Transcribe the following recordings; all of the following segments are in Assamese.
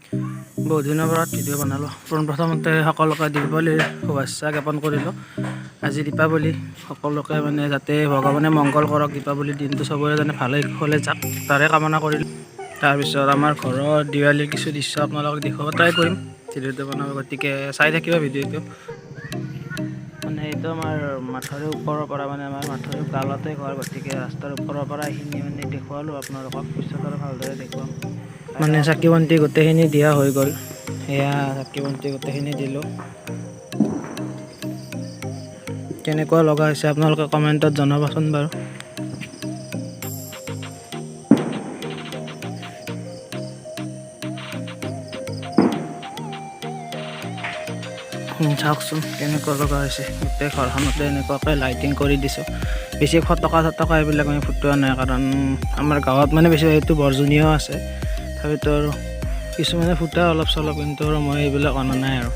বহুত দিনৰ পৰা ভিডিঅ' বনালোঁ। পোনপ্ৰথমতে সকলোকে দীপাৱলীৰ শুভেচ্ছা জ্ঞাপন কৰিলোঁ। আজি দীপাৱলী, সকলোকে মানে যাতে ভগৱানে মংগল কৰক, দীপাৱলীৰ দিনটো চবৰে যেনে ভালে কুশলে যাক তাৰে কামনা কৰিলোঁ। তাৰপিছত আমাৰ ঘৰৰ দিৱালীৰ কিছু দৃশ্য আপোনালোকক দেখুৱাব ট্ৰাই কৰিম ভিডিঅ'টো বনাব, গতিকে চাই থাকিব ভিডিঅ'টো। মানে এইটো আমাৰ মাথাউৰিৰ ওপৰৰ পৰা, মানে আমাৰ মাথাউৰিৰ গালতে ঘৰ, গতিকে ৰাস্তাৰ ওপৰৰ পৰা এইখিনি মানে দেখুৱালোঁ আপোনালোকক। পিছত আৰু ভালদৰে দেখুৱাম। মানে চাকি বন্তি গোটেইখিনি দিয়া হৈ গ'ল। এয়া চাকি বন্তি গোটেইখিনি দিলোঁ। কেনেকুৱা লগা হৈছে আপোনালোকে কমেণ্টত জনাবচোন বাৰু। চাওকচোন কেনেকুৱা লগা হৈছে, গোটেই ঘৰখনতে এনেকুৱাকৈ লাইটিং কৰি দিছোঁ। বেছি ফটকা এইবিলাক আমি ফুটোৱা নাই, কাৰণ আমাৰ গাঁৱত মানে বেছি এইটো বৰ্জনীয় আছে। তথাপিতো আৰু কিছুমানে ফুটা অলপ চলপ, কিন্তু আৰু মই এইবিলাক অনা নাই আৰু।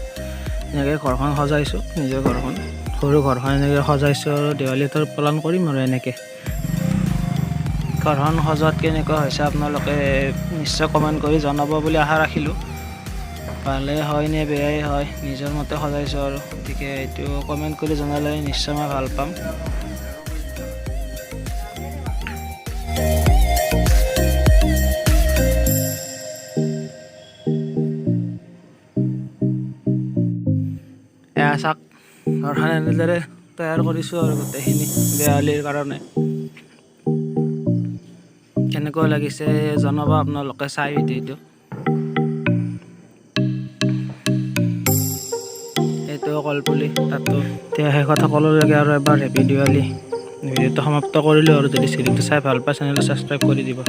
এনেকৈ ঘৰখন সজাইছোঁ, নিজৰ ঘৰখন, সৰু ঘৰখন এনেকৈ সজাইছোঁ আৰু দেৱালীটো পালন কৰিম আৰু এনেকৈ। ঘৰখন সজোৱাত কেনেকুৱা হৈছে আপোনালোকে নিশ্চয় কমেণ্ট কৰি জনাব বুলি আশা ৰাখিলোঁ। ভালেই হয় নে বেয়াই হয়, নিজৰ মতে সজাইছোঁ আৰু, গতিকে এইটো কমেণ্ট কৰি জনালে নিশ্চয় মই ভাল পাম। এয়া চাওক, ঘৰখন এনেদৰে তৈয়াৰ কৰিছোঁ আৰু গোটেইখিনি দেৱালীৰ কাৰণে। কেনেকুৱা লাগিছে জনাব আপোনালোকে চাই ভিডিঅ'টো। এইটো কলপুলি তাতো। এতিয়া শেষত সকলোলৈকে আৰু এবাৰ হেপী দিৱালী। ভিডিঅ'টো সমাপ্ত কৰিলোঁ আৰু যদি চিৰিটো চাই ভাল পায় চেনেলটো ছাবস্ক্ৰাইব কৰি দিব।